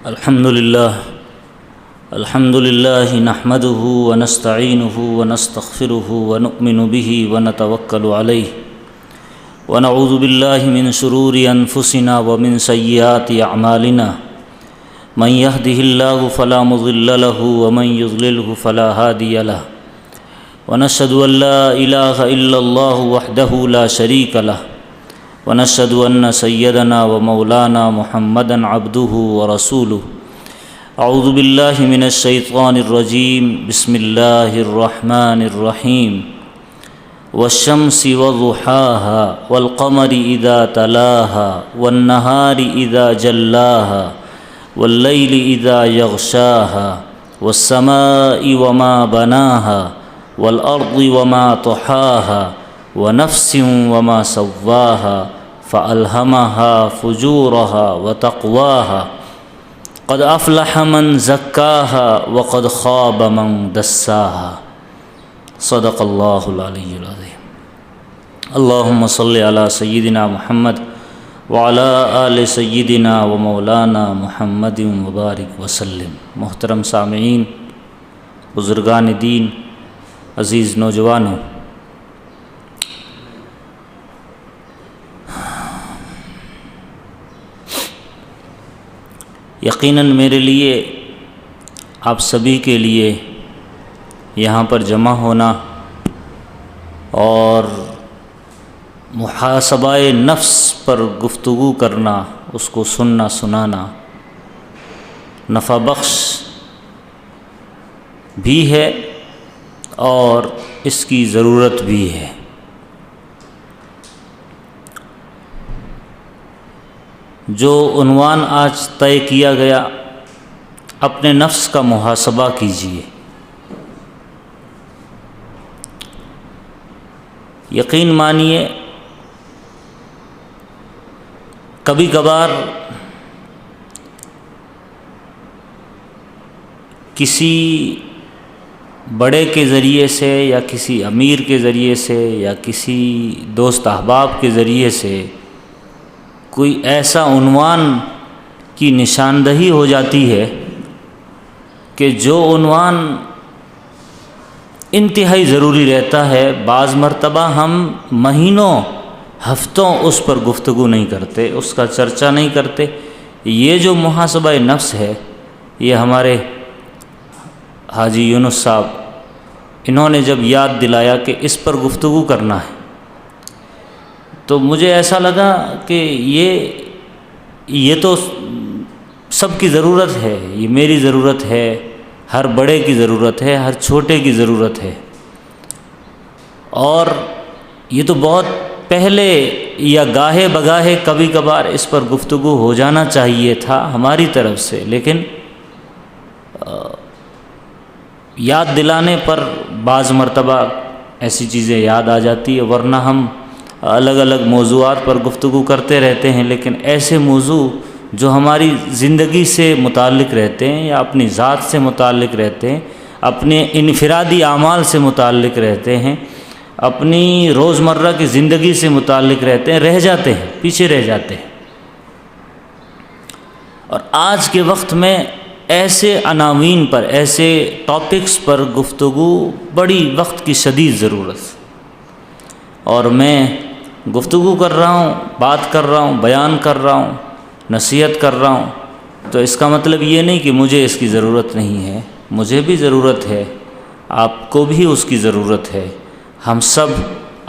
الحمد لله نحمده ونستعينه ونستغفره ونؤمن به ونتوكل عليه ونعوذ بالله من شرور أنفسنا ومن سيئات أعمالنا من يهده الله فلا مضل له ومن يضلله فلا هادي له ونشهد أن لا إله إلا الله وحده لا شريك له ونشهد أن سيدنا ومولانا محمدا عبده ورسوله أعوذ بالله من الشيطان الرجيم بسم الله الرحمن الرحيم والشمس وضحاها والقمر إذا تلاها والنهار إذا جلاها والليل إذا يغشاها والسماء وما بناها والأرض وما طحاها ونفس وما سواها فألهمها فجورها وتقواها قد أفلح من زكاها وقد خاب من دساها صدق الله العلي العظيم اللهم صل على سيدنا محمد وعلى آل سيدنا ومولانا محمد وبارک وسلم۔ محترم سامعین، بزرگان دین، عزیز نوجوانوں، یقیناً میرے لیے، آپ سبھی کے لیے یہاں پر جمع ہونا اور محاسبہ نفس پر گفتگو کرنا، اس کو سننا سنانا نفع بخش بھی ہے اور اس کی ضرورت بھی ہے۔ جو عنوان آج طے کیا گیا، اپنے نفس کا محاسبہ کیجیے۔ یقین مانیے، کبھی کبھار کسی بڑے کے ذریعے سے یا کسی امیر کے ذریعے سے یا کسی دوست احباب کے ذریعے سے کوئی ایسا عنوان کی نشاندہی ہو جاتی ہے کہ جو عنوان انتہائی ضروری رہتا ہے، بعض مرتبہ ہم مہینوں ہفتوں اس پر گفتگو نہیں کرتے، اس کا چرچا نہیں کرتے۔ یہ جو محاسبہ نفس ہے، یہ ہمارے حاجی یونس صاحب، انہوں نے جب یاد دلایا کہ اس پر گفتگو کرنا ہے، تو مجھے ایسا لگا کہ یہ تو سب کی ضرورت ہے، یہ میری ضرورت ہے، ہر بڑے کی ضرورت ہے، ہر چھوٹے کی ضرورت ہے، اور یہ تو بہت پہلے یا گاہے بگاہے کبھی کبھار اس پر گفتگو ہو جانا چاہیے تھا ہماری طرف سے، لیکن یاد دلانے پر بعض مرتبہ ایسی چیزیں یاد آ جاتی ہے، ورنہ ہم الگ الگ موضوعات پر گفتگو کرتے رہتے ہیں، لیکن ایسے موضوع جو ہماری زندگی سے متعلق رہتے ہیں یا اپنی ذات سے متعلق رہتے ہیں، اپنے انفرادی اعمال سے متعلق رہتے ہیں، اپنی روزمرہ کی زندگی سے متعلق رہتے ہیں، رہ جاتے ہیں، پیچھے رہ جاتے ہیں۔ اور آج کے وقت میں ایسے عناوین پر، ایسے ٹاپکس پر گفتگو بڑی وقت کی شدید ضرورت، اور میں گفتگو کر رہا ہوں، بات کر رہا ہوں، بیان کر رہا ہوں، نصیحت کر رہا ہوں، تو اس کا مطلب یہ نہیں کہ مجھے اس کی ضرورت نہیں ہے، مجھے بھی ضرورت ہے، آپ کو بھی اس کی ضرورت ہے۔ ہم سب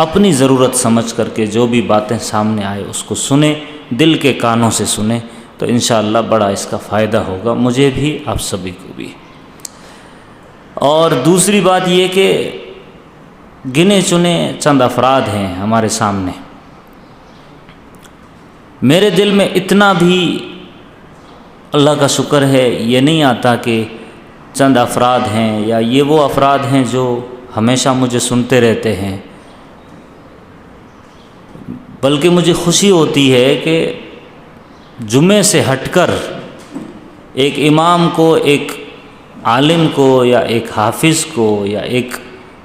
اپنی ضرورت سمجھ کر کے جو بھی باتیں سامنے آئے اس کو سنیں، دل کے کانوں سے سنیں، تو انشاءاللہ بڑا اس کا فائدہ ہوگا، مجھے بھی، آپ سبھی کو بھی۔ اور دوسری بات یہ کہ گنے چنے چند افراد ہیں ہمارے سامنے، میرے دل میں اتنا بھی اللہ کا شکر ہے یہ نہیں آتا کہ چند افراد ہیں یا یہ وہ افراد ہیں جو ہمیشہ مجھے سنتے رہتے ہیں، بلکہ مجھے خوشی ہوتی ہے کہ جمعے سے ہٹ کر ایک امام کو، ایک عالم کو یا ایک حافظ کو یا ایک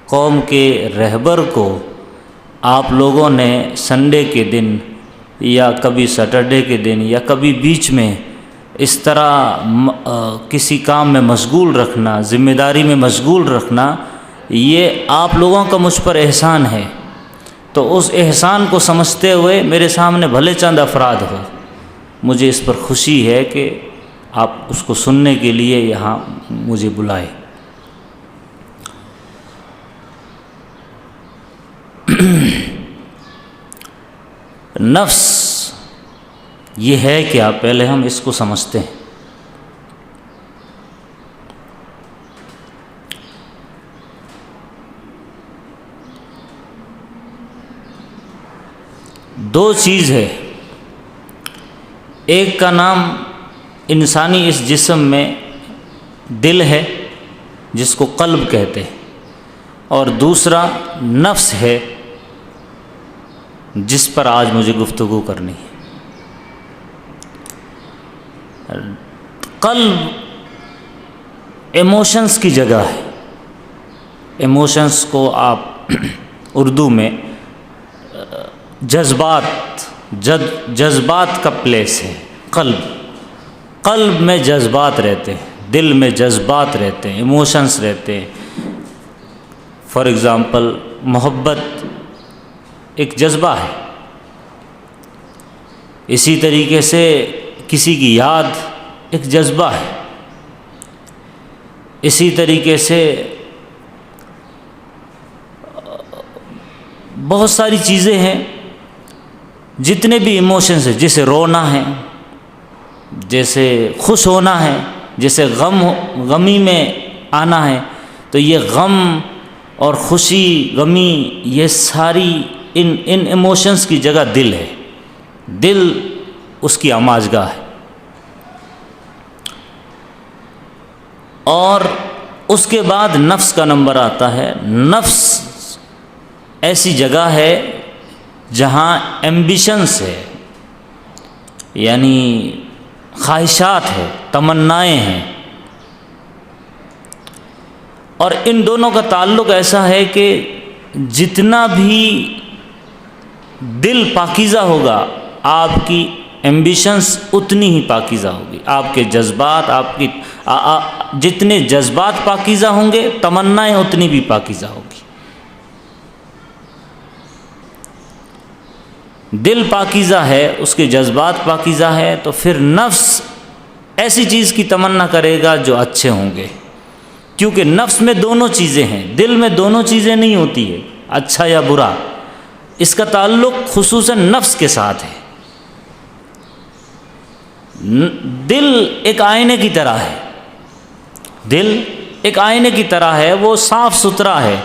قوم کے رہبر کو آپ لوگوں نے سنڈے کے دن یا کبھی سیٹرڈے کے دن یا کبھی بیچ میں اس طرح کسی کام میں مشغول رکھنا، ذمہ داری میں مشغول رکھنا، یہ آپ لوگوں کا مجھ پر احسان ہے۔ تو اس احسان کو سمجھتے ہوئے میرے سامنے بھلے چند افراد ہو، مجھے اس پر خوشی ہے کہ آپ اس کو سننے کے لیے یہاں مجھے بلائے۔ نفس یہ ہے کیا، پہلے ہم اس کو سمجھتے ہیں۔ دو چیز ہے، ایک کا نام انسانی اس جسم میں دل ہے جس کو قلب کہتے ہیں، اور دوسرا نفس ہے جس پر آج مجھے گفتگو کرنی ہے۔ قلب ایموشنز کی جگہ ہے۔ ایموشنز کو آپ اردو میں جذبات کا پلیس ہے۔ قلب میں جذبات رہتے ہیں، دل میں جذبات رہتے ہیں، ایموشنز رہتے ہیں۔ فار ایگزامپل محبت ایک جذبہ ہے، اسی طریقے سے کسی کی یاد ایک جذبہ ہے، اسی طریقے سے بہت ساری چیزیں ہیں، جتنے بھی ایموشنز ہیں، جیسے رونا ہے، جیسے خوش ہونا ہے، جیسے غمی میں آنا ہے، تو یہ غم اور خوشی، غمی، یہ ساری ان ایموشنز کی جگہ دل ہے۔ دل اس کی آماجگاہ ہے، اور اس کے بعد نفس کا نمبر آتا ہے۔ نفس ایسی جگہ ہے جہاں ایمبیشنز ہے، یعنی خواہشات ہے، تمنائیں ہیں، اور ان دونوں کا تعلق ایسا ہے کہ جتنا بھی دل پاکیزہ ہوگا، آپ کی ایمبیشنز اتنی ہی پاکیزہ ہوگی۔ آپ کے جذبات، جتنے جذبات پاکیزہ ہوں گے، تمنائیں اتنی بھی پاکیزہ ہوگی۔ دل پاکیزہ ہے، اس کے جذبات پاکیزہ ہے، تو پھر نفس ایسی چیز کی تمنا کرے گا جو اچھے ہوں گے، کیونکہ نفس میں دونوں چیزیں ہیں، دل میں دونوں چیزیں نہیں ہوتی ہے، اچھا یا برا۔ اس کا تعلق خصوصاً نفس کے ساتھ ہے۔ دل ایک آئینے کی طرح ہے، دل ایک آئینے کی طرح ہے، وہ صاف ستھرا ہے۔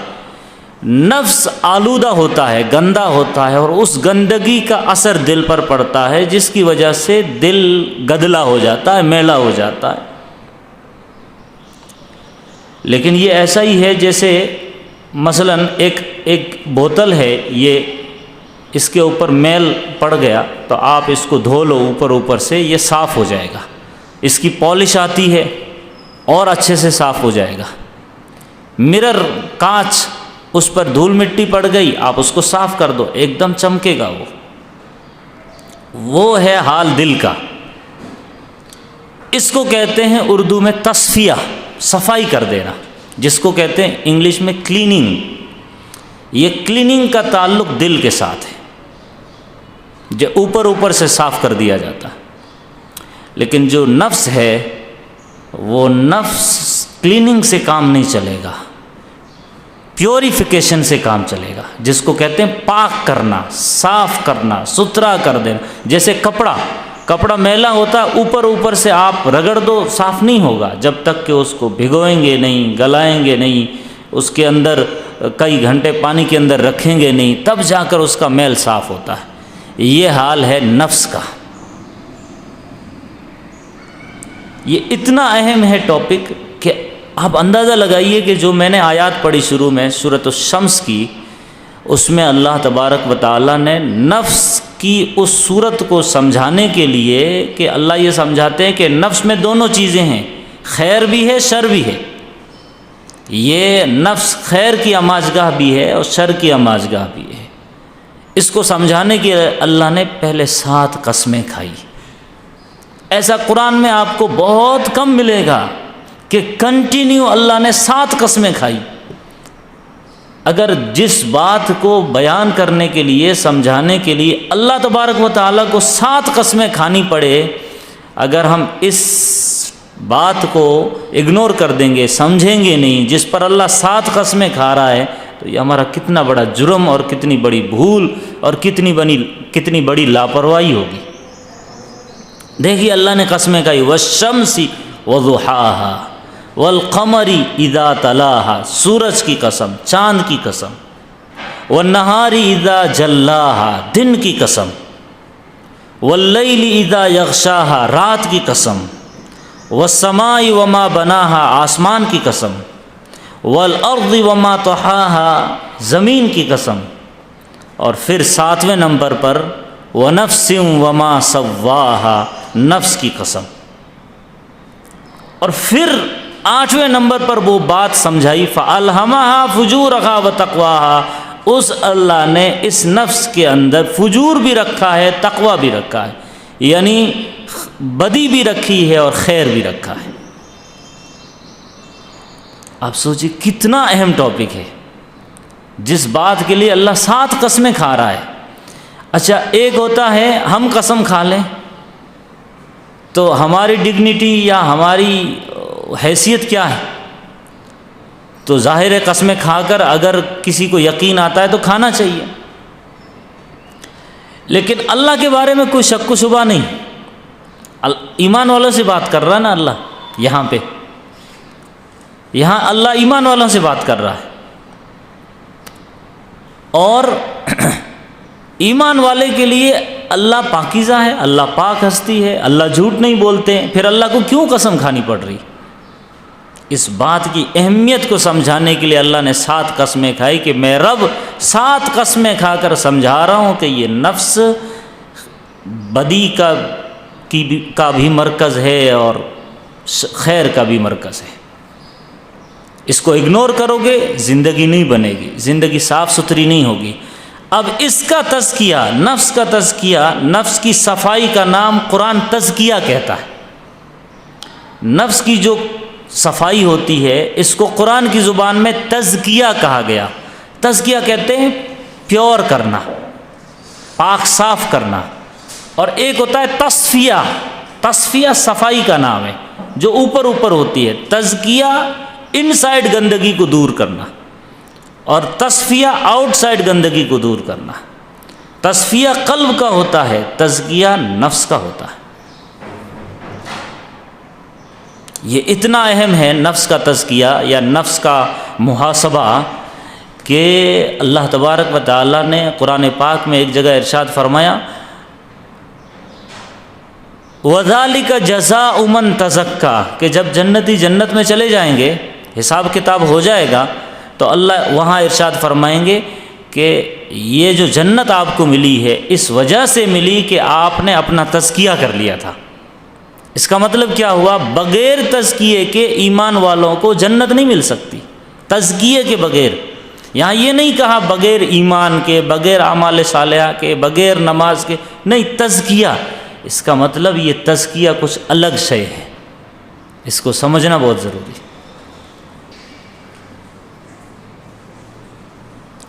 نفس آلودہ ہوتا ہے، گندا ہوتا ہے، اور اس گندگی کا اثر دل پر پڑتا ہے، جس کی وجہ سے دل گدلا ہو جاتا ہے، میلا ہو جاتا ہے۔ لیکن یہ ایسا ہی ہے جیسے مثلاً ایک بوتل ہے، یہ اس کے اوپر میل پڑ گیا تو آپ اس کو دھو لو اوپر سے، یہ صاف ہو جائے گا۔ اس کی پالش آتی ہے اور اچھے سے صاف ہو جائے گا۔ مرر، کانچ، اس پر دھول مٹی پڑ گئی، آپ اس کو صاف کر دو، ایک دم چمکے گا۔ وہ ہے حال دل کا۔ اس کو کہتے ہیں اردو میں تصفیہ، صفائی کر دینا، جس کو کہتے ہیں انگلش میں کلیننگ۔ یہ کلیننگ کا تعلق دل کے ساتھ ہے، جو اوپر سے صاف کر دیا جاتا ہے۔ لیکن جو نفس ہے، وہ نفس کلیننگ سے کام نہیں چلے گا، پیوریفیکیشن سے کام چلے گا، جس کو کہتے ہیں پاک کرنا، صاف کرنا، ستھرا کر دینا۔ جیسے کپڑا میلا ہوتا ہے، اوپر سے آپ رگڑ دو، صاف نہیں ہوگا جب تک کہ اس کو بھگوئیں گے نہیں، گلائیں گے نہیں، اس کے اندر کئی گھنٹے پانی کے اندر رکھیں گے نہیں، تب جا کر اس کا میل صاف ہوتا ہے۔ یہ حال ہے نفس کا۔ یہ اتنا اہم ہے ٹاپک کہ آپ اندازہ لگائیے کہ جو میں نے آیات پڑھی شروع میں سورۃ الشمس کی، اس میں اللہ تبارک و تعالیٰ نے نفس کی اس صورت کو سمجھانے کے لیے کہ اللہ یہ سمجھاتے ہیں کہ نفس میں دونوں چیزیں ہیں، خیر بھی ہے، شر بھی ہے۔ یہ نفس خیر کی آماجگاہ بھی ہے اور شر کی آماجگاہ بھی ہے۔ اس کو سمجھانے کے لیے اللہ نے پہلے 7 قسمیں کھائی۔ ایسا قرآن میں آپ کو بہت کم ملے گا کہ کنٹینیو اللہ نے 7 قسمیں کھائی۔ اگر جس بات کو بیان کرنے کے لیے، سمجھانے کے لیے اللہ تبارک و تعالیٰ کو 7 قسمیں کھانی پڑے، اگر ہم اس بات کو اگنور کر دیں گے، سمجھیں گے نہیں، جس پر اللہ 7 قسمیں کھا رہا ہے، تو یہ ہمارا کتنا بڑا جرم اور کتنی بڑی بھول اور کتنی بڑی لاپرواہی ہوگی۔ دیکھیے اللہ نے قسمیں کہی، والشمس وضحاها والقمر اذا تلاها، سورج کی قسم، چاند کی قسم، والنہار اذا جلاها، دن کی قسم، واللیل اذا یغشاها، رات کی قسم، والسماء وما بناها، آسمان کی قسم، والارض وما طحاها، زمین کی قسم، اور پھر 7ویں نمبر پر ونفس وما سواها، نفس کی قسم، اور پھر 8ویں نمبر پر وہ بات سمجھائی فَأَلْهَمَهَا فُجُورَهَا وَتَقْوَاهَا، اس اللہ نے اس نفس کے اندر فجور بھی رکھا ہے، تقوی بھی رکھا ہے، یعنی بدی بھی رکھی ہے اور خیر بھی رکھا ہے۔ آپ سوچئے کتنا اہم ٹاپک ہے، جس بات کے لیے اللہ 7 قسمیں کھا رہا ہے۔ اچھا، ایک ہوتا ہے ہم قسم کھا لیں تو ہماری ڈگنیٹی یا ہماری حیثیت کیا ہے، تو ظاہر ہے قسمیں کھا کر اگر کسی کو یقین آتا ہے تو کھانا چاہیے، لیکن اللہ کے بارے میں کوئی شک و شبہ نہیں، ایمان والوں سے بات کر رہا نا اللہ، یہاں اللہ ایمان والوں سے بات کر رہا ہے، اور ایمان والے کے لیے اللہ پاکیزہ ہے، اللہ پاک ہستی ہے، اللہ جھوٹ نہیں بولتے، پھر اللہ کو کیوں قسم کھانی پڑ رہی؟ اس بات کی اہمیت کو سمجھانے کے لیے اللہ نے 7 قسمیں کھائی کہ میں رب 7 قسمیں کھا کر سمجھا رہا ہوں کہ یہ نفس بدی کا بھی مرکز ہے اور خیر کا بھی مرکز ہے، اس کو اگنور کرو گے زندگی نہیں بنے گی، زندگی صاف ستھری نہیں ہوگی۔ اب اس کا تزکیہ، نفس کا تزکیہ، نفس کی صفائی کا نام قرآن تزکیہ کہتا ہے۔ نفس کی جو صفائی ہوتی ہے اس کو قرآن کی زبان میں تزکیہ کہا گیا۔ تزکیہ کہتے ہیں پیور کرنا، پاک صاف کرنا، اور ایک ہوتا ہے تصفیہ۔ تصفیہ صفائی کا نام ہے، جو اوپر ہوتی ہے۔ تزکیہ ان سائڈ گندگی کو دور کرنا، اور تصفیہ آؤٹ سائڈ گندگی کو دور کرنا۔ تصفیہ قلب کا ہوتا ہے، تزکیہ نفس کا ہوتا ہے۔ یہ اتنا اہم ہے نفس کا تزکیہ یا نفس کا محاسبہ کہ اللہ تبارک و تعالیٰ نے قرآن پاک میں ایک جگہ ارشاد فرمایا وَذَلِكَ جَزَاءُ مَن تَزَكَّىٰ، کہ جب جنتی جنت میں چلے جائیں گے، حساب کتاب ہو جائے گا، تو اللہ وہاں ارشاد فرمائیں گے کہ یہ جو جنت آپ کو ملی ہے اس وجہ سے ملی کہ آپ نے اپنا تزکیہ کر لیا تھا۔ اس کا مطلب کیا ہوا؟ بغیر تزکیے کے ایمان والوں کو جنت نہیں مل سکتی، تزکیے کے بغیر۔ یہاں یہ نہیں کہا بغیر ایمان کے، بغیر اعمال صالحہ کے، بغیر نماز کے، نہیں، تزکیہ۔ اس کا مطلب یہ تزکیہ کچھ الگ شے ہے، اس کو سمجھنا بہت ضروری ہے۔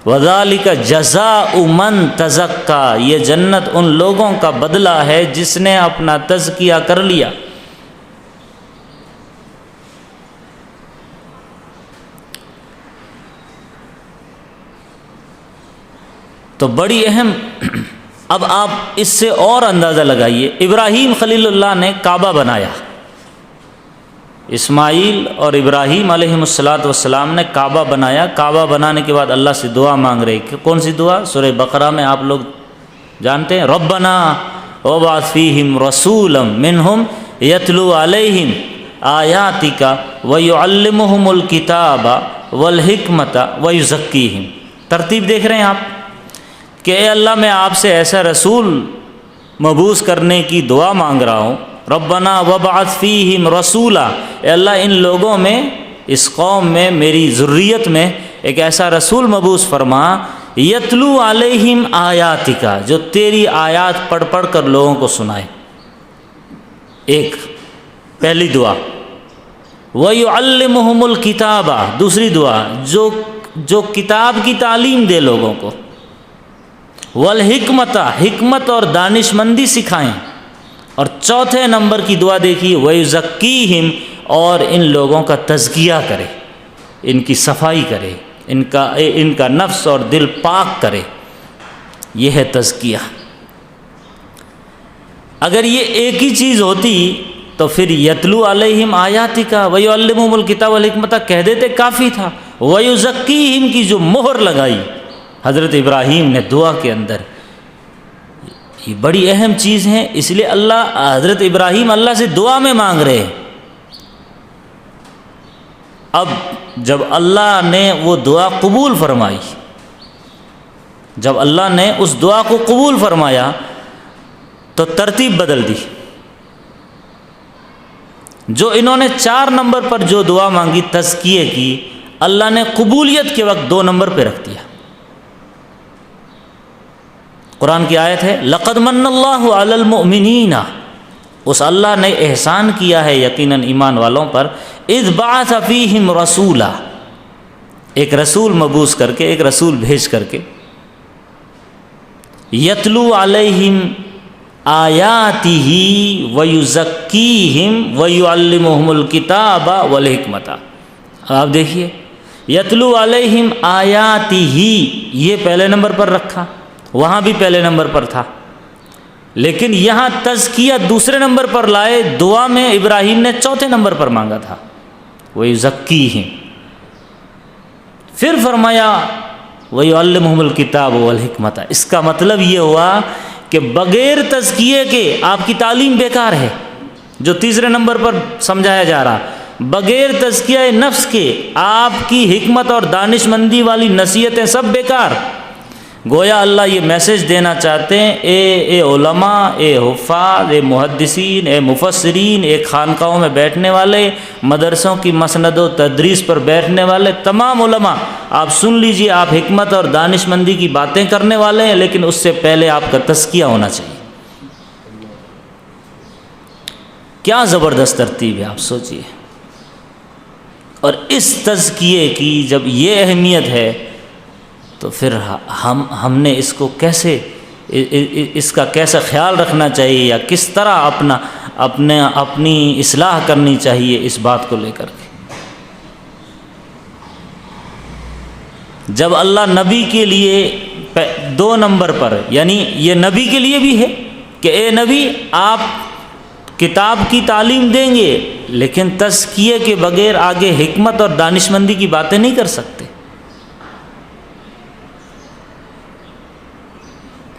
وَذَلِكَ جَزَاءُ مَن تَزَكَّىٰ، یہ جنت ان لوگوں کا بدلہ ہے جس نے اپنا تزکیہ کر لیا۔ تو بڑی اہم، اب آپ اس سے اور اندازہ لگائیے، ابراہیم خلیل اللہ نے کعبہ بنایا، اسماعیل اور ابراہیم علیہ السلام نے کعبہ بنایا۔ کعبہ بنانے کے بعد اللہ سے دعا مانگ رہے کہ کون سی دعا؟ سورہ بقرہ میں آپ لوگ جانتے ہیں، ربنا وابعث فیہم رسولا منہم یتلو علیہم آیاتک ویعلمہم الکتاب والحکمت ویزکیہم۔ ترتیب دیکھ رہے ہیں آپ کہ اے اللہ میں آپ سے ایسا رسول مبعوث کرنے کی دعا مانگ رہا ہوں، ربنا وابعث فیہم رسولا، اے اللہ ان لوگوں میں، اس قوم میں، میری ذریت میں ایک ایسا رسول مبعوث فرما، یتلو علیہم آیاتک، جو تیری آیات پڑھ پڑھ کر لوگوں کو سنائے۔ ایک پہلی دعا، وَيُعَلِّمُهُمُ الْكِتَابَ، دوسری دعا جو کتاب کی تعلیم دے لوگوں کو، وَالْحِکْمَةَ، حکمت اور دانش مندی سکھائیں، اور چوتھے نمبر کی دعا دیکھیے، وَيُزَكِّيهِمْ، اور ان لوگوں کا تزکیہ کرے، ان کی صفائی کرے، ان کا نفس اور دل پاک کرے، یہ ہے تزکیہ۔ اگر یہ ایک ہی چیز ہوتی تو پھر یتلو علیہم آیاتک ویعلمہم الکتاب والحکمۃ کہہ دیتے، کافی تھا۔ ویزکیہم کی جو مہر لگائی حضرت ابراہیم نے دعا کے اندر، یہ بڑی اہم چیز ہے، اس لیے حضرت ابراہیم اللہ سے دعا میں مانگ رہے ہیں۔ اب جب اللہ نے وہ دعا قبول فرمائی، جب اللہ نے اس دعا کو قبول فرمایا تو ترتیب بدل دی۔ جو انہوں نے 4 نمبر پر جو دعا مانگی تزکیے کی، اللہ نے قبولیت کے وقت 2 نمبر پہ رکھ دیا۔ قرآن کی آیت ہے، لقد من اللہ علی المؤمنین، اس اللہ نے احسان کیا ہے یقیناً ایمان والوں پر، اذ بعث فیہم رسولا، ایک رسول مبعوث کر کے، ایک رسول بھیج کر کے، یتلو علیہم آیاتہ ویزکیہم ویعلمہم الکتاب والحکمۃ۔ آپ دیکھیے، یتلو علیہم آیاتہ، یہ پہلے نمبر پر رکھا، وہاں بھی پہلے نمبر پر تھا، لیکن یہاں تزکیہ دوسرے نمبر پر لائے، دعا میں ابراہیم نے 4تھے نمبر پر مانگا تھا، ویزکیہم، پھر فرمایا ویعلمہم الکتاب والحکمۃ۔ اس کا مطلب یہ ہوا کہ بغیر تزکیے کے آپ کی تعلیم بیکار ہے، جو تیسرے نمبر پر سمجھایا جا رہا، بغیر تزکیہ نفس کے آپ کی حکمت اور دانش مندی والی نصیحتیں سب بیکار۔ گویا اللہ یہ میسج دینا چاہتے ہیں، اے علماء، اے حفاظ، اے محدثین، اے مفسرین، اے خانقاہوں میں بیٹھنے والے، مدرسوں کی مسند و تدریس پر بیٹھنے والے تمام علماء، آپ سن لیجئے، آپ حکمت اور دانش مندی کی باتیں کرنے والے ہیں، لیکن اس سے پہلے آپ کا تزکیہ ہونا چاہیے۔ کیا زبردست ترتیب ہے، آپ سوچئے۔ اور اس تزکیے کی جب یہ اہمیت ہے تو پھر ہم نے اس کو کیسے، اس کا کیسا خیال رکھنا چاہیے، یا کس طرح اپنی اصلاح کرنی چاہیے اس بات کو لے کر کے۔ جب اللہ نبی کے لیے 2 نمبر پر، یعنی یہ نبی کے لیے بھی ہے کہ اے نبی آپ کتاب کی تعلیم دیں گے، لیکن تزکیے کے بغیر آگے حکمت اور دانش مندی کی باتیں نہیں کر سکتے۔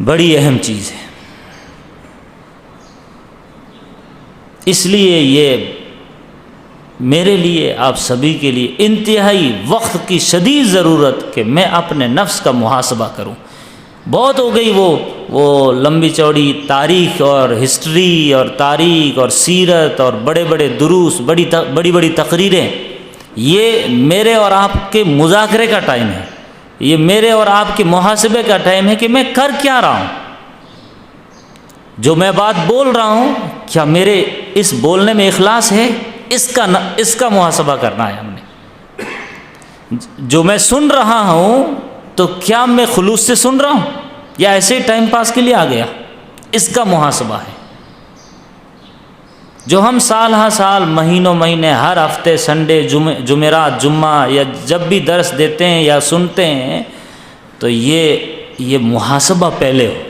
بڑی اہم چیز ہے، اس لیے یہ میرے لیے، آپ سبھی کے لیے انتہائی وقت کی شدید ضرورت کہ میں اپنے نفس کا محاسبہ کروں۔ بہت ہو گئی وہ لمبی چوڑی تاریخ اور ہسٹری اور تاریخ اور سیرت اور بڑے بڑے دروس، بڑی بڑی تقریریں، یہ میرے اور آپ کے مذاکرے کا ٹائم ہے، یہ میرے اور آپ کے محاسبے کا ٹائم ہے کہ میں کر کیا رہا ہوں، جو میں بات بول رہا ہوں کیا میرے اس بولنے میں اخلاص ہے، اس کا محاسبہ کرنا ہے ہم نے۔ جو میں سن رہا ہوں تو کیا میں خلوص سے سن رہا ہوں یا ایسے ٹائم پاس کے لیے آ گیا، اس کا محاسبہ ہے۔ جو ہم سال ہر سال، مہینوں مہینے، ہر ہفتے، سنڈے، جمعرات، جمعہ، یا جب بھی درس دیتے ہیں یا سنتے ہیں، تو یہ محاسبہ پہلے ہو،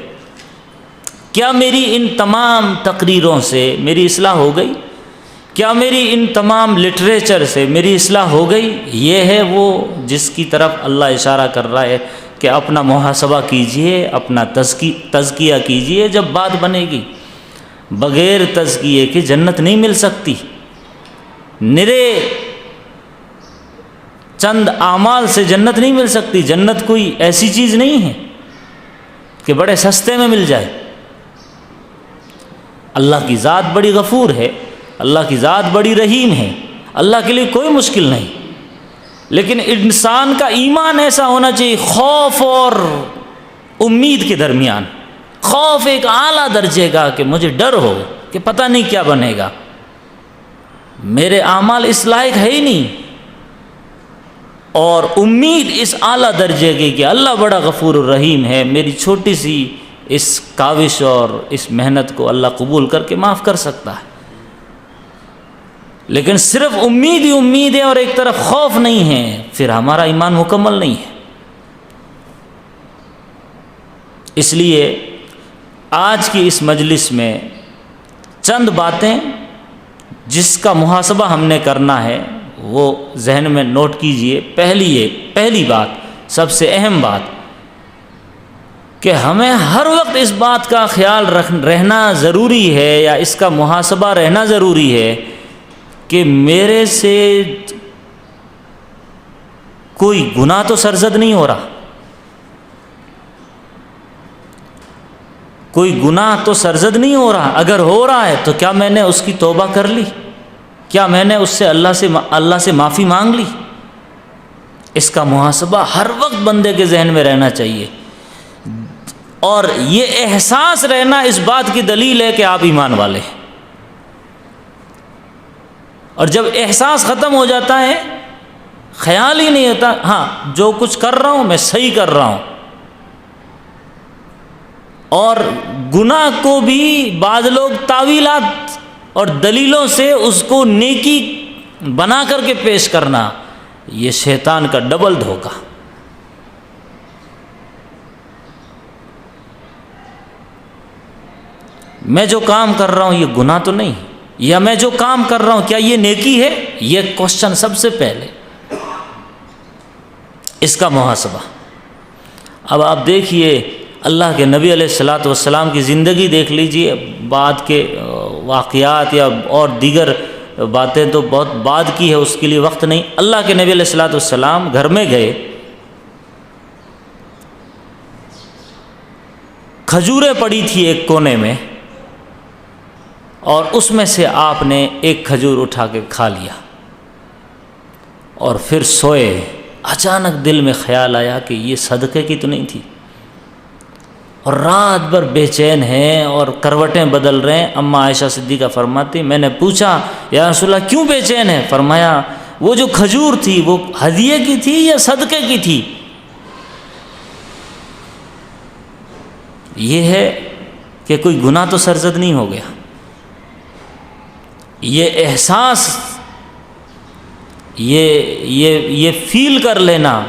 کیا میری ان تمام تقریروں سے میری اصلاح ہو گئی؟ کیا میری ان تمام لٹریچر سے میری اصلاح ہو گئی؟ یہ ہے وہ جس کی طرف اللہ اشارہ کر رہا ہے کہ اپنا محاسبہ کیجئے، اپنا تزکیہ کیجئے۔ جب بات بنے گی، بغیر تزکیے کے جنت نہیں مل سکتی۔ نرے چند اعمال سے جنت نہیں مل سکتی۔ جنت کوئی ایسی چیز نہیں ہے کہ بڑے سستے میں مل جائے۔ اللہ کی ذات بڑی غفور ہے، اللہ کی ذات بڑی رحیم ہے، اللہ کے لیے کوئی مشکل نہیں، لیکن انسان کا ایمان ایسا ہونا چاہیے، خوف اور امید کے درمیان۔ خوف ایک اعلیٰ درجے کا کہ مجھے ڈر ہو کہ پتہ نہیں کیا بنے گا، میرے اعمال اس لائق ہے ہی نہیں، اور امید اس اعلیٰ درجے کی کہ اللہ بڑا غفور الرحیم ہے، میری چھوٹی سی اس کاوش اور اس محنت کو اللہ قبول کر کے معاف کر سکتا ہے۔ لیکن صرف امید ہی امید ہے اور ایک طرف خوف نہیں ہے، پھر ہمارا ایمان مکمل نہیں ہے۔ اس لیے آج کی اس مجلس میں چند باتیں جس کا محاسبہ ہم نے کرنا ہے وہ ذہن میں نوٹ کیجئے۔ پہلی بات، سب سے اہم بات، کہ ہمیں ہر وقت اس بات کا خیال رہنا ضروری ہے، یا اس کا محاسبہ رہنا ضروری ہے کہ میرے سے کوئی گناہ تو سرزد نہیں ہو رہا، کوئی گناہ تو سرزد نہیں ہو رہا، اگر ہو رہا ہے تو کیا میں نے اس کی توبہ کر لی؟ کیا میں نے اس سے اللہ سے معافی مانگ لی؟ اس کا محاسبہ ہر وقت بندے کے ذہن میں رہنا چاہیے، اور یہ احساس رہنا اس بات کی دلیل ہے کہ آپ ایمان والے ہیں۔ اور جب احساس ختم ہو جاتا ہے، خیال ہی نہیں ہوتا ہاں جو کچھ کر رہا ہوں میں صحیح کر رہا ہوں، اور گناہ کو بھی بعض لوگ تاویلات اور دلیلوں سے اس کو نیکی بنا کر کے پیش کرنا، یہ شیطان کا ڈبل دھوکہ۔ میں جو کام کر رہا ہوں یہ گناہ تو نہیں، یا میں جو کام کر رہا ہوں کیا یہ نیکی ہے؟ یہ کوشچن سب سے پہلے، اس کا محاسبہ۔ اب آپ دیکھیے اللہ کے نبی علیہ الصلاۃ والسلام کی زندگی دیکھ لیجئے، بعد کے واقعات یا اور دیگر باتیں تو بہت بعد کی ہے، اس کے لیے وقت نہیں۔ اللہ کے نبی علیہ الصلاۃ والسلام گھر میں گئے، کھجوریں پڑی تھی ایک کونے میں، اور اس میں سے آپ نے ایک کھجور اٹھا کے کھا لیا اور پھر سوئے۔ اچانک دل میں خیال آیا کہ یہ صدقے کی تو نہیں تھی، اور رات بھر بے چین ہیں اور کروٹیں بدل رہے ہیں۔ اماں عائشہ صدیقہ فرماتی، میں نے پوچھا یا رسول اللہ کیوں بے چین ہے؟ فرمایا وہ جو کھجور تھی وہ ہدیے کی تھی یا صدقے کی تھی؟ یہ ہے کہ کوئی گناہ تو سرزد نہیں ہو گیا۔ یہ احساس، یہ فیل کر لینا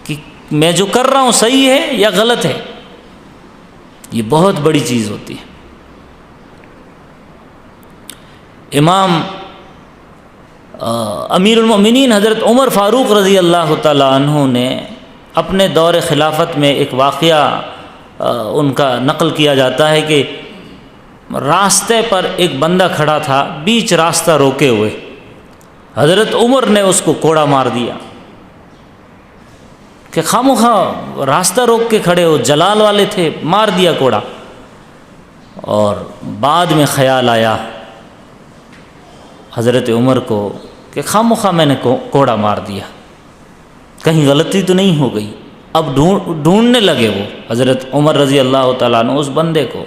کہ میں جو کر رہا ہوں صحیح ہے یا غلط ہے، یہ بہت بڑی چیز ہوتی ہے۔ امام امیر المومنین حضرت عمر فاروق رضی اللہ تعالی عنہ نے اپنے دور خلافت میں ایک واقعہ ان کا نقل کیا جاتا ہے کہ راستے پر ایک بندہ کھڑا تھا، بیچ راستہ روکے ہوئے، حضرت عمر نے اس کو کوڑا مار دیا کہ خامخواہ راستہ روک کے کھڑے ہو، جلال والے تھے، مار دیا کوڑا۔ اور بعد میں خیال آیا حضرت عمر کو کہ خامخواہ میں نے کوڑا مار دیا، کہیں غلطی تو نہیں ہو گئی۔ اب ڈھونڈنے لگے وہ حضرت عمر رضی اللہ تعالیٰ عنہ اس بندے کو،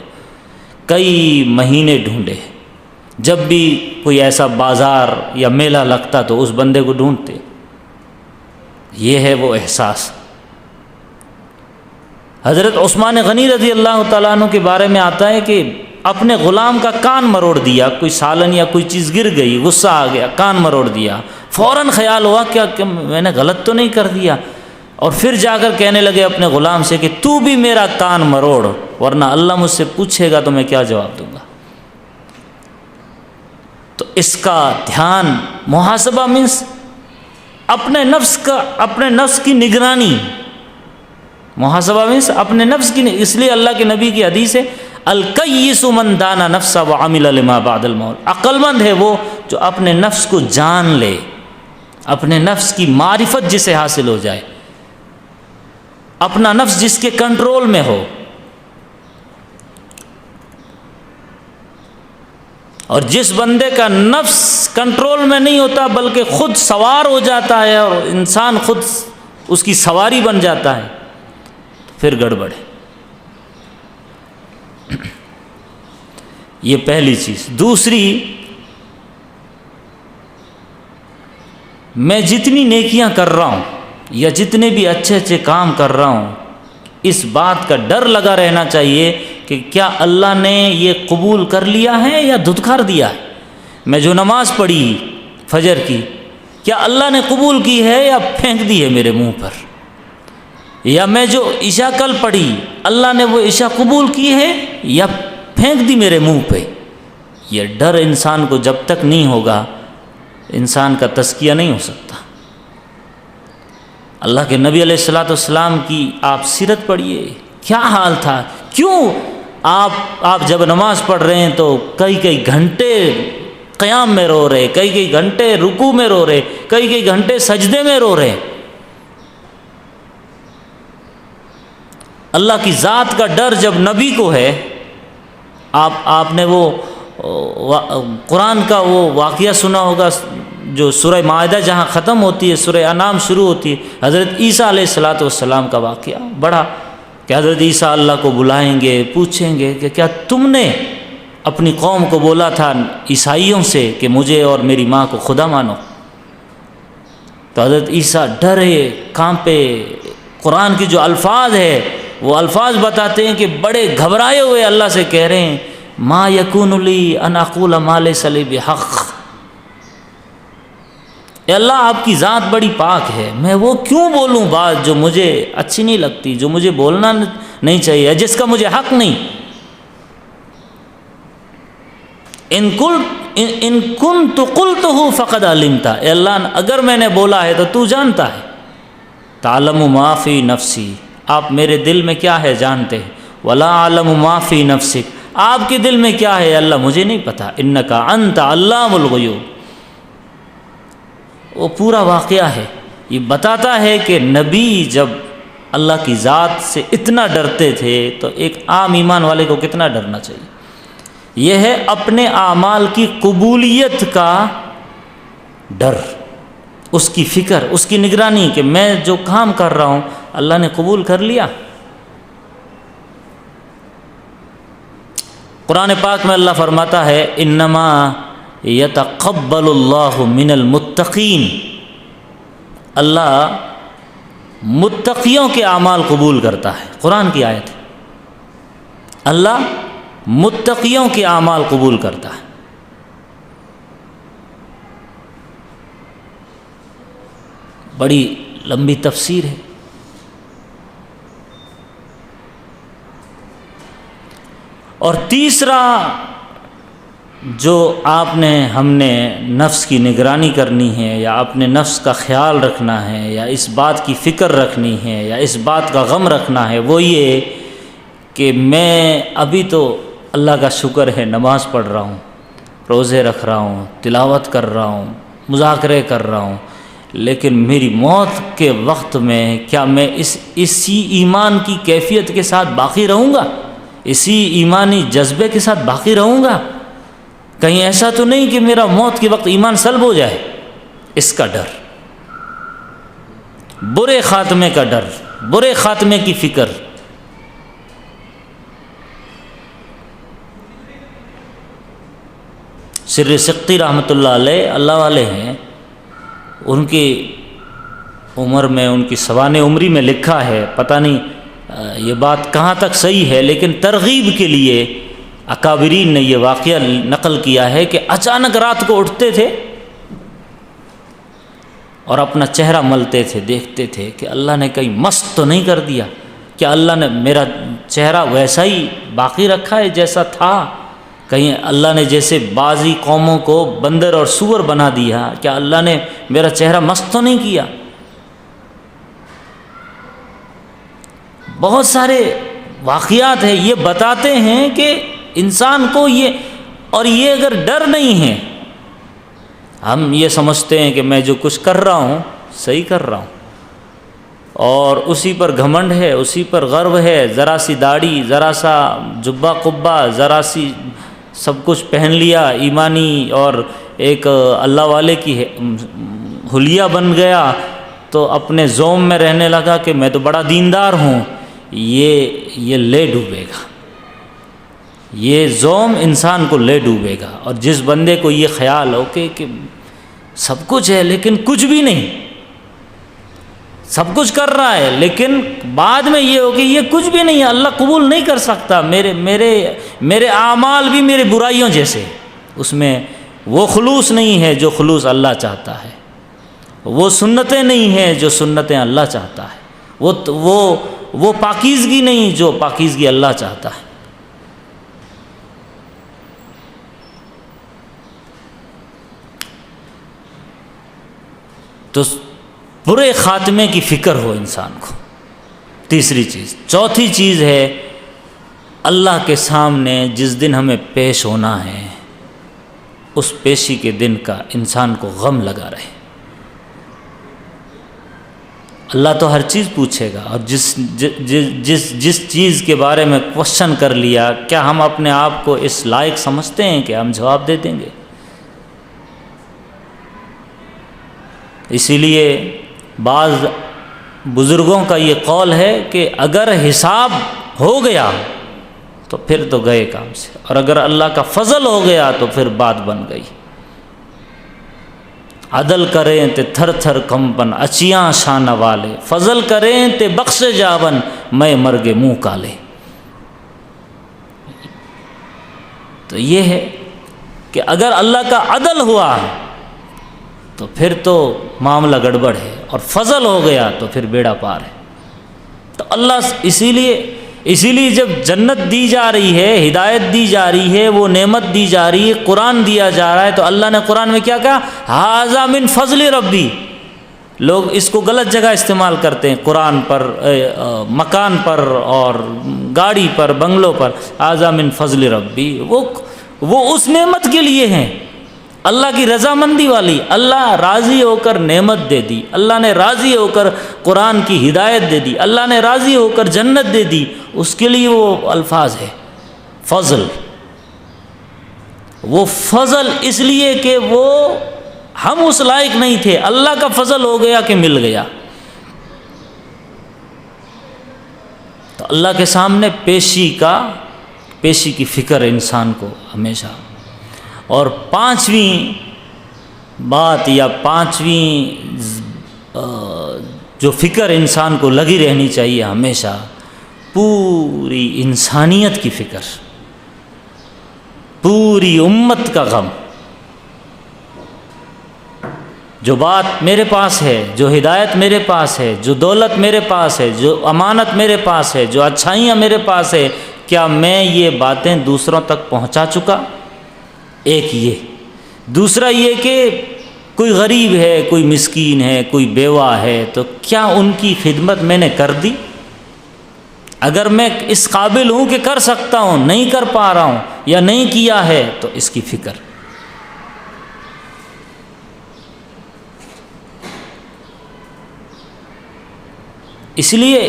کئی مہینے ڈھونڈے، جب بھی کوئی ایسا بازار یا میلہ لگتا تو اس بندے کو ڈھونڈتے۔ یہ ہے وہ احساس۔ حضرت عثمان غنی رضی اللہ تعالیٰ عنہ کے بارے میں آتا ہے کہ اپنے غلام کا کان مروڑ دیا، کوئی سالن یا کوئی چیز گر گئی، غصہ آ گیا، کان مروڑ دیا، فوراً خیال ہوا کہ میں نے غلط تو نہیں کر دیا، اور پھر جا کر کہنے لگے اپنے غلام سے کہ تو بھی میرا کان مروڑ، ورنہ اللہ مجھ سے پوچھے گا تو میں کیا جواب دوں گا۔ تو اس کا دھیان، محاسبہ مینس اپنے نفس کی نگرانی، محاسبہ مینس اپنے نفس کی، اس لیے اللہ کے نبی کی حدیث ہے الکیس من دانا نفسہ وعمل لما بعد الموت، عقل مند ہے وہ جو اپنے نفس کو جان لے، اپنے نفس کی معرفت جسے حاصل ہو جائے، اپنا نفس جس کے کنٹرول میں ہو۔ اور جس بندے کا نفس کنٹرول میں نہیں ہوتا بلکہ خود سوار ہو جاتا ہے اور انسان خود اس کی سواری بن جاتا ہے، پھر گڑبڑ ہے۔ یہ پہلی چیز۔ دوسری، میں جتنی نیکیاں کر رہا ہوں یا جتنے بھی اچھے اچھے کام کر رہا ہوں، اس بات کا ڈر لگا رہنا چاہیے کہ کیا اللہ نے یہ قبول کر لیا ہے یا دھتکار دیا ہے۔ میں جو نماز پڑھی فجر کی، کیا اللہ نے قبول کی ہے یا پھینک دی ہے میرے منہ پر؟ یا میں جو عشاء کل پڑھی، اللہ نے وہ عشاء قبول کی ہے یا پھینک دی میرے منہ پہ؟ یہ ڈر انسان کو جب تک نہیں ہوگا، انسان کا تزکیہ نہیں ہو سکتا۔ اللہ کے نبی علیہ الصلوۃ والسلام کی آپ سیرت پڑھیے، کیا حال تھا، کیوں آپ جب نماز پڑھ رہے ہیں تو کئی گھنٹے قیام میں رو رہے، کئی گھنٹے رکوع میں رو رہے، کئی گھنٹے سجدے میں رو رہے۔ اللہ کی ذات کا ڈر جب نبی کو ہے، آپ نے وہ قرآن کا وہ واقعہ سنا ہوگا جو سورہ مائدہ جہاں ختم ہوتی ہے سورہ انعام شروع ہوتی ہے، حضرت عیسیٰ علیہ الصلوۃ والسلام کا واقعہ بڑا، کہ حضرت عیسیٰ اللہ کو بلائیں گے، پوچھیں گے کہ کیا تم نے اپنی قوم کو بولا تھا عیسائیوں سے کہ مجھے اور میری ماں کو خدا مانو؟ تو حضرت عیسیٰ ڈرے کانپے، قرآن کی جو الفاظ ہے وہ الفاظ بتاتے ہیں کہ بڑے گھبرائے ہوئے اللہ سے کہہ رہے ہیں، ما یکون لی ان اقول ما لیس لی بحق، اے اللہ آپ کی ذات بڑی پاک ہے، میں وہ کیوں بولوں بات جو مجھے اچھی نہیں لگتی، جو مجھے بولنا نہیں چاہیے، جس کا مجھے حق نہیں۔ ان کنت قلتہ فقد علمت، اے اللہ اگر میں نے بولا ہے تو تو جانتا ہے۔ تعلم ما فی نفسی، آپ میرے دل میں کیا ہے جانتے ہیں، ولا اعلم ما فی نفسک، آپ کے دل میں کیا ہے اللہ مجھے نہیں پتا، انک انت علام الغیوب۔ وہ پورا واقعہ ہے، یہ بتاتا ہے کہ نبی جب اللہ کی ذات سے اتنا ڈرتے تھے تو ایک عام ایمان والے کو کتنا ڈرنا چاہیے۔ یہ ہے اپنے اعمال کی قبولیت کا ڈر، اس کی فکر، اس کی نگرانی کہ میں جو کام کر رہا ہوں اللہ نے قبول کر لیا۔ قرآن پاک میں اللہ فرماتا ہے انما یتقبل اللہ من المتقین، اللہ متقیوں کے اعمال قبول کرتا ہے۔ قرآن کی آیت ہے، اللہ متقیوں کے اعمال قبول کرتا ہے۔ بڑی لمبی تفسیر ہے۔ اور تیسرا جو ہم نے نفس کی نگرانی کرنی ہے یا اپنے نفس کا خیال رکھنا ہے یا اس بات کی فکر رکھنی ہے یا اس بات کا غم رکھنا ہے، وہ یہ کہ میں ابھی تو اللہ کا شکر ہے نماز پڑھ رہا ہوں، روزے رکھ رہا ہوں، تلاوت کر رہا ہوں، مذاکرے کر رہا ہوں، لیکن میری موت کے وقت میں کیا میں اسی ایمان کی کیفیت کے ساتھ باقی رہوں گا، اسی ایمانی جذبے کے ساتھ باقی رہوں گا؟ کہیں ایسا تو نہیں کہ میرا موت کے وقت ایمان سلب ہو جائے؟ اس کا ڈر، برے خاتمے کا ڈر، برے خاتمے کی فکر۔ سر سقطی رحمۃ اللہ علیہ، اللہ والے ہیں، ان کی عمر میں، ان کی سوانح عمری میں لکھا ہے، پتہ نہیں یہ بات کہاں تک صحیح ہے، لیکن ترغیب کے لیے اکابرین نے یہ واقعہ نقل کیا ہے کہ اچانک رات کو اٹھتے تھے اور اپنا چہرہ ملتے تھے، دیکھتے تھے کہ اللہ نے کہیں مست تو نہیں کر دیا، کیا اللہ نے میرا چہرہ ویسا ہی باقی رکھا ہے جیسا تھا، کہیں اللہ نے جیسے بعضی قوموں کو بندر اور سور بنا دیا، کیا اللہ نے میرا چہرہ مست تو نہیں کیا۔ بہت سارے واقعات ہیں، یہ بتاتے ہیں کہ انسان کو یہ اگر ڈر نہیں ہے، ہم یہ سمجھتے ہیں کہ میں جو کچھ کر رہا ہوں صحیح کر رہا ہوں اور اسی پر گھمنڈ ہے، اسی پر غرو ہے، ذرا سی داڑھی، ذرا سا جبہ قبہ، ذرا سی سب کچھ پہن لیا ایمانی اور ایک اللہ والے کی حلیہ بن گیا تو اپنے زوم میں رہنے لگا کہ میں تو بڑا دیندار ہوں، یہ لے ڈوبے گا، یہ زوم انسان کو لے ڈوبے گا۔ اور جس بندے کو یہ خیال ہو کہ سب کچھ ہے لیکن کچھ بھی نہیں، سب کچھ کر رہا ہے لیکن بعد میں یہ ہو کہ یہ کچھ بھی نہیں ہے، اللہ قبول نہیں کر سکتا، میرے اعمال بھی میری برائیوں جیسے، اس میں وہ خلوص نہیں ہے جو خلوص اللہ چاہتا ہے، وہ سنتیں نہیں ہیں جو سنتیں اللہ چاہتا ہے، وہ پاکیزگی نہیں جو پاکیزگی اللہ چاہتا ہے۔ تو برے خاتمے کی فکر ہو انسان کو، تیسری چیز۔ چوتھی چیز ہے اللہ کے سامنے جس دن ہمیں پیش ہونا ہے، اس پیشی کے دن کا انسان کو غم لگا رہے۔ اللہ تو ہر چیز پوچھے گا، اور جس چیز کے بارے میں کوشچن کر لیا، کیا ہم اپنے آپ کو اس لائق سمجھتے ہیں کہ ہم جواب دے دیں گے؟ اسی لیے بعض بزرگوں کا یہ قول ہے کہ اگر حساب ہو گیا تو پھر تو گئے کام سے، اور اگر اللہ کا فضل ہو گیا تو پھر بات بن گئی۔ عدل کریں تے تھر تھر کمپن اچیاں شان والے، فضل کریں تے بخش جاون میں مرگے منہ کالے۔ تو یہ ہے کہ اگر اللہ کا عدل ہوا تو پھر تو معاملہ گڑبڑ ہے، اور فضل ہو گیا تو پھر بیڑا پار ہے۔ تو اللہ اسی لیے جب جنت دی جا رہی ہے، ہدایت دی جا رہی ہے، وہ نعمت دی جا رہی ہے، قرآن دیا جا رہا ہے، تو اللہ نے قرآن میں کیا کہا؟ ھذا من فضل ربی۔ لوگ اس کو غلط جگہ استعمال کرتے ہیں، قرآن پر، مکان پر اور گاڑی پر، بنگلوں پر۔ ھذا من فضل ربی، وہ اس نعمت کے لیے ہیں، اللہ کی رضامندی والی۔ اللہ راضی ہو کر نعمت دے دی، اللہ نے راضی ہو کر قرآن کی ہدایت دے دی، اللہ نے راضی ہو کر جنت دے دی، اس کے لیے وہ الفاظ ہے فضل۔ وہ فضل اس لیے کہ وہ ہم اس لائق نہیں تھے، اللہ کا فضل ہو گیا کہ مل گیا۔ تو اللہ کے سامنے پیشی کی فکر انسان کو ہمیشہ۔ اور پانچویں بات یا پانچویں جو فکر انسان کو لگی رہنی چاہیے ہمیشہ، پوری انسانیت کی فکر، پوری امت کا غم۔ جو بات میرے پاس ہے، جو ہدایت میرے پاس ہے، جو دولت میرے پاس ہے، جو امانت میرے پاس ہے، جو اچھائیاں میرے پاس ہے، کیا میں یہ باتیں دوسروں تک پہنچا چکا؟ ایک یہ۔ دوسرا یہ کہ کوئی غریب ہے، کوئی مسکین ہے، کوئی بیوہ ہے، تو کیا ان کی خدمت میں نے کر دی؟ اگر میں اس قابل ہوں کہ کر سکتا ہوں، نہیں کر پا رہا ہوں یا نہیں کیا ہے، تو اس کی فکر۔ اس لیے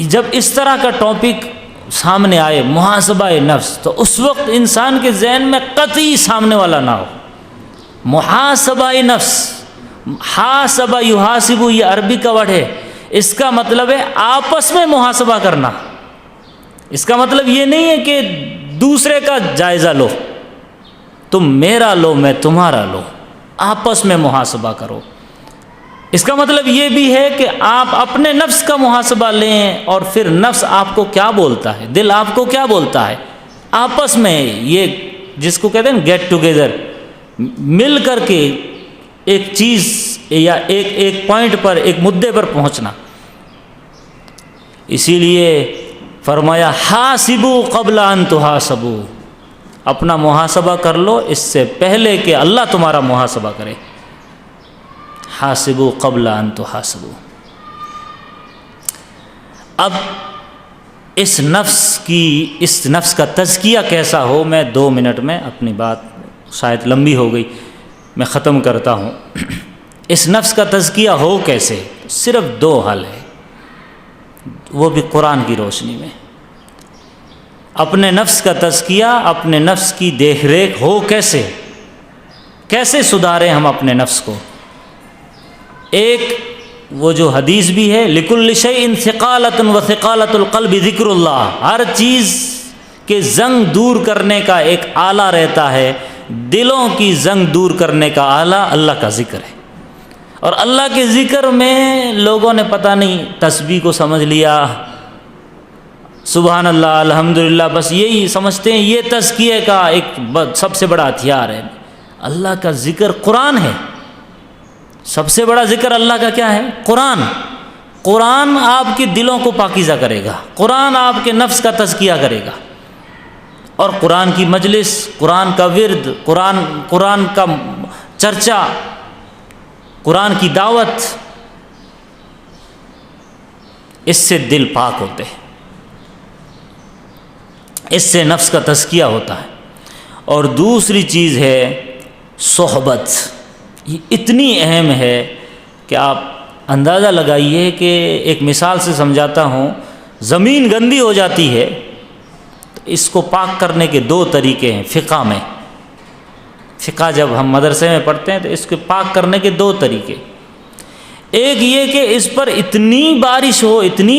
جب اس طرح کا ٹاپک سامنے آئے، محاسبہ نفس، تو اس وقت انسان کے ذہن میں قطعی سامنے والا نہ ہو۔ محاسبہ نفس، حاسبہ یحاسب، یہ عربی کا ورڈ ہے، اس کا مطلب ہے آپس میں محاسبہ کرنا۔ اس کا مطلب یہ نہیں ہے کہ دوسرے کا جائزہ لو، تم میرا لو میں تمہارا لو، آپس میں محاسبہ کرو۔ اس کا مطلب یہ بھی ہے کہ آپ اپنے نفس کا محاسبہ لیں، اور پھر نفس آپ کو کیا بولتا ہے، دل آپ کو کیا بولتا ہے، آپس میں یہ جس کو کہتے ہیں گیٹ ٹوگیدر، مل کر کے ایک چیز یا ایک پوائنٹ پر، ایک مدعے پر پہنچنا۔ اسی لیے فرمایا حاسبوا قبل ان تحاسبوا، اپنا محاسبہ کر لو اس سے پہلے کہ اللہ تمہارا محاسبہ کرے۔ حاسبوا قبل ان تحاسبوا۔ اب اس نفس کا تزکیہ کیسا ہو، میں 2 منٹ میں اپنی بات شاید لمبی ہو گئی، میں ختم کرتا ہوں۔ اس نفس کا تزکیہ ہو کیسے؟ صرف 2 حل ہے، وہ بھی قرآن کی روشنی میں۔ اپنے نفس کا تزکیہ، اپنے نفس کی دیکھ ریکھ ہو کیسے سدھاریں ہم اپنے نفس کو؟ ایک وہ جو حدیث بھی ہے، لِكُلِّ شَيْءٍ ثِقَالَةٌ وَثِقَالَةُ الْقَلْبِ ذِكْرُ اللَّهِ، ہر چیز کہ زنگ دور کرنے کا ایک آلہ رہتا ہے، دلوں کی زنگ دور کرنے کا آلہ اللہ کا ذکر ہے۔ اور اللہ کے ذکر میں لوگوں نے پتہ نہیں تسبیح کو سمجھ لیا، سبحان اللہ الحمدللہ، بس یہی سمجھتے ہیں یہ تزکیے کا ایک سب سے بڑا ہتھیار ہے۔ اللہ کا ذکر قرآن ہے، سب سے بڑا ذکر اللہ کا کیا ہے؟ قرآن۔ قرآن آپ کے دلوں کو پاکیزہ کرے گا، قرآن آپ کے نفس کا تزکیہ کرے گا، اور قرآن کی مجلس، قرآن کا ورد، قرآن کا چرچا، قرآن کی دعوت، اس سے دل پاک ہوتے ہیں، اس سے نفس کا تزکیہ ہوتا ہے۔ اور دوسری چیز ہے صحبت، یہ اتنی اہم ہے کہ آپ اندازہ لگائیے کہ ایک مثال سے سمجھاتا ہوں، زمین گندی ہو جاتی ہے تو اس کو پاک کرنے کے دو طریقے ہیں فقہ میں۔ فقہ جب ہم مدرسے میں پڑھتے ہیں تو اس کو پاک کرنے کے دو طریقے، ایک یہ کہ اس پر اتنی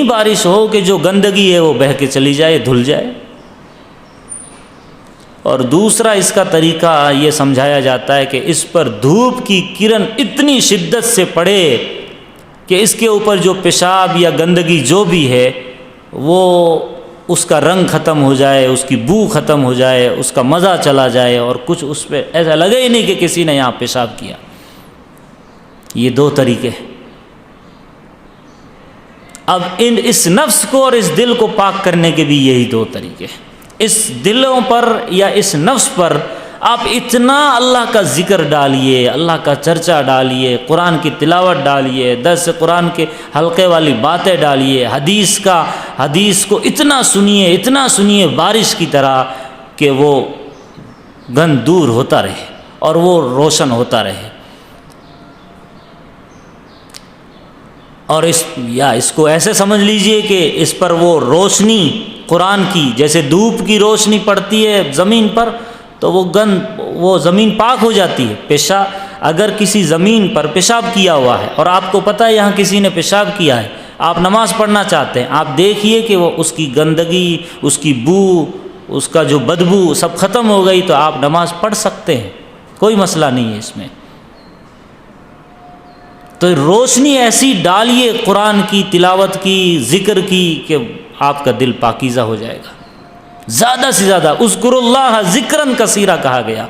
بارش ہو کہ جو گندگی ہے وہ بہہ کے چلی جائے، دھل جائے، اور دوسرا اس کا طریقہ یہ سمجھایا جاتا ہے کہ اس پر دھوپ کی کرن اتنی شدت سے پڑے کہ اس کے اوپر جو پیشاب یا گندگی جو بھی ہے وہ اس کا رنگ ختم ہو جائے، اس کی بو ختم ہو جائے، اس کا مزہ چلا جائے، اور کچھ اس پہ ایسا لگے ہی نہیں کہ کسی نے یہاں پیشاب کیا۔ یہ دو طریقے ہیں۔ اب اس نفس کو اور اس دل کو پاک کرنے کے بھی یہی دو طریقے ہیں۔ اس دلوں پر یا اس نفس پر آپ اتنا اللہ کا ذکر ڈالیے، اللہ کا چرچا ڈالیے، قرآن کی تلاوت ڈالیے، درس قرآن کے حلقے والی باتیں ڈالیے، حدیث کو اتنا سنیے بارش کی طرح کہ وہ گند دور ہوتا رہے اور وہ روشن ہوتا رہے۔ اور اس کو ایسے سمجھ لیجئے کہ اس پر وہ روشنی قرآن کی، جیسے دھوپ کی روشنی پڑتی ہے زمین پر تو وہ زمین پاک ہو جاتی ہے۔ اگر کسی زمین پر پیشاب کیا ہوا ہے اور آپ کو پتہ ہے یہاں کسی نے پیشاب کیا ہے، آپ نماز پڑھنا چاہتے ہیں، آپ دیکھیے کہ وہ اس کی گندگی، اس کی بو، اس کا جو بدبو سب ختم ہو گئی تو آپ نماز پڑھ سکتے ہیں، کوئی مسئلہ نہیں ہے اس میں۔ تو روشنی ایسی ڈالیے قرآن کی تلاوت کی، ذکر کی، کہ آپ کا دل پاکیزہ ہو جائے گا۔ زیادہ سے زیادہ اذکروا اللہ ذکرًا کثیرا کہا گیا۔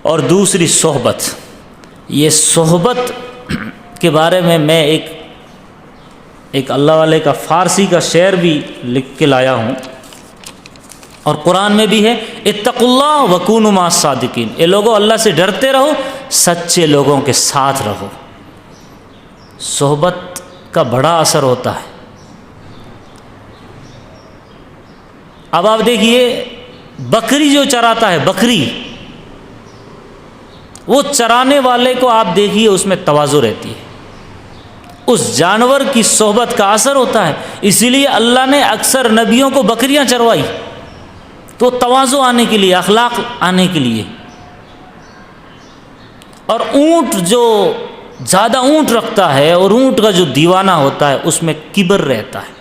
اور دوسری صحبت، یہ صحبت کے بارے میں ایک اللہ والے کا فارسی کا شعر بھی لکھ کے لایا ہوں، اور قرآن میں بھی ہے، اتقوا اللہ وکونوا مع الصادقین، اے لوگوں اللہ سے ڈرتے رہو، سچے لوگوں کے ساتھ رہو۔ صحبت کا بڑا اثر ہوتا ہے۔ اب آپ دیکھیے بکری جو چراتا ہے، بکری، وہ چرانے والے کو آپ دیکھیے اس میں تواضع رہتی ہے، اس جانور کی صحبت کا اثر ہوتا ہے۔ اسی لیے اللہ نے اکثر نبیوں کو بکریاں چروائی، تو تواضع آنے کے لیے، اخلاق آنے کے لیے۔ اور اونٹ جو زیادہ اونٹ رکھتا ہے اور اونٹ کا جو دیوانہ ہوتا ہے اس میں کبر رہتا ہے،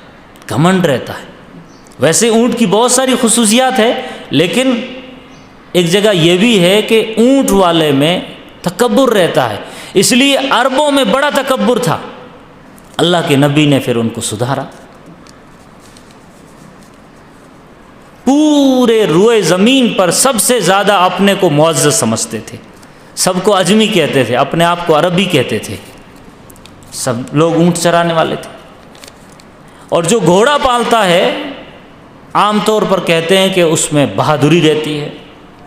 گھمنڈ رہتا ہے۔ ویسے اونٹ کی بہت ساری خصوصیات ہے، لیکن ایک جگہ یہ بھی ہے کہ اونٹ والے میں تکبر رہتا ہے، اس لیے عربوں میں بڑا تکبر تھا، اللہ کے نبی نے پھر ان کو سدھارا۔ پورے روئے زمین پر سب سے زیادہ اپنے کو معزز سمجھتے تھے، سب کو اجمی کہتے تھے، اپنے آپ کو عربی کہتے تھے، سب لوگ اونٹ چرانے والے تھے۔ اور جو گھوڑا پالتا ہے عام طور پر کہتے ہیں کہ اس میں بہادری رہتی ہے۔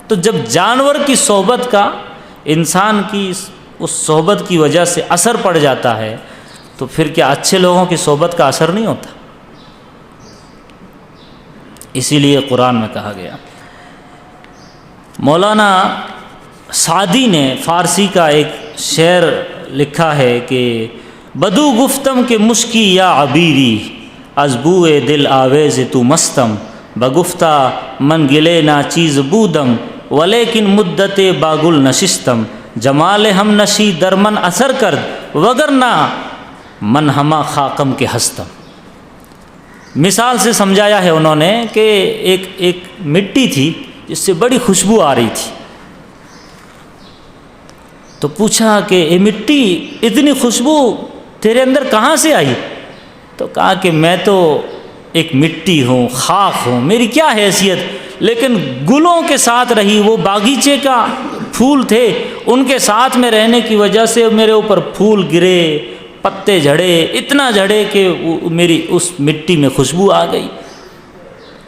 تو جب جانور کی صحبت کا انسان کی اس صحبت کی وجہ سے اثر پڑ جاتا ہے تو پھر کیا اچھے لوگوں کی صحبت کا اثر نہیں ہوتا؟ اسی لیے قرآن میں کہا گیا۔ مولانا سعدی نے فارسی کا ایک شعر لکھا ہے کہ بدو گفتم کے مشکی یا عبیری، از بوئے دل آویز تو مستم، بگفتہ من گلے نا چیز بودم، ولیکن مدت باگل نشستم، جمال ہم نشی در من اثر کرد، وگرنہ من ہما خاکم کے ہستم۔ مثال سے سمجھایا ہے انہوں نے کہ ایک مٹی تھی جس سے بڑی خوشبو آ رہی تھی، تو پوچھا کہ اے مٹی اتنی خوشبو تیرے اندر کہاں سے آئی؟ تو کہا کہ میں تو ایک مٹی ہوں، خاک ہوں، میری کیا حیثیت، لیکن گلوں کے ساتھ رہی، وہ باغیچے کا پھول تھے، ان کے ساتھ میں رہنے کی وجہ سے میرے اوپر پھول گرے، پتے جھڑے، اتنا جھڑے کہ میری اس مٹی میں خوشبو آ گئی۔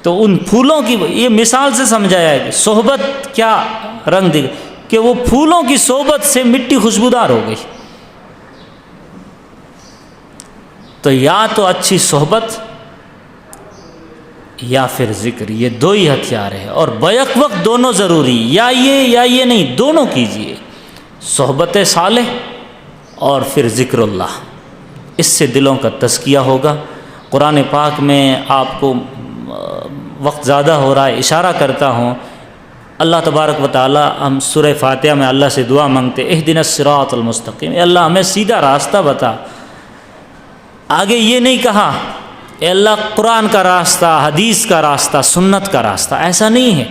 تو ان پھولوں کی یہ مثال سے سمجھایا ہے کہ صحبت کیا رنگ دے کہ وہ پھولوں کی صحبت سے مٹی خوشبودار ہو گئی۔ تو یا تو اچھی صحبت یا پھر ذکر، یہ دو ہی ہتھیار ہے، اور بیک وقت دونوں ضروری، یا یہ نہیں، دونوں کیجئے، صحبت صالح اور پھر ذکر اللہ، اس سے دلوں کا تزکیہ ہوگا۔ قرآن پاک میں آپ کو وقت زیادہ ہو رہا ہے، اشارہ کرتا ہوں، اللہ تبارک و تعالی، ہم سورہ فاتحہ میں اللہ سے دعا مانگتے اہدنا الصراط المستقیم، اے اللہ ہمیں سیدھا راستہ بتا۔ آگے یہ نہیں کہا اے اللہ قرآن کا راستہ، حدیث کا راستہ، سنت کا راستہ، ایسا نہیں ہے۔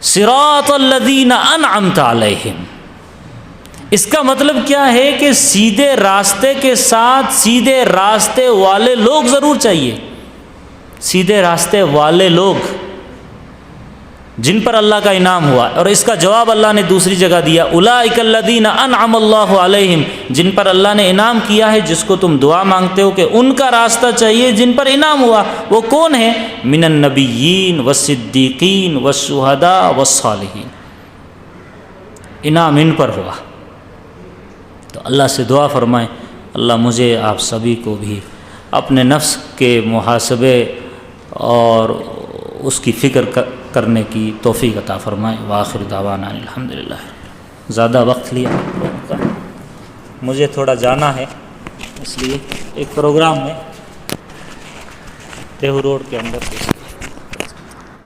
صراط الذین انعمت علیہم، اس کا مطلب کیا ہے کہ سیدھے راستے کے ساتھ سیدھے راستے والے لوگ ضرور چاہیے، سیدھے راستے والے لوگ جن پر اللہ کا انعام ہوا، اور اس کا جواب اللہ نے دوسری جگہ دیا، اولئک الذین انعم اللہ علیہم، جن پر اللہ نے انعام کیا ہے، جس کو تم دعا مانگتے ہو کہ ان کا راستہ چاہیے جن پر انعام ہوا، وہ کون ہے؟ من النبیین والصدیقین والشہداء والصالحین، انعام ان پر ہوا۔ تو اللہ سے دعا فرمائیں اللہ مجھے آپ سبھی کو بھی اپنے نفس کے محاسبے اور اس کی فکر کرنے کی توفیق عطا فرمائیں۔ وآخر دعوانا الحمدللہ۔ زیادہ وقت لیا آپ لوگوں کا، مجھے تھوڑا جانا ہے، اس لیے ایک پروگرام میں تیہو روڈ کے اندر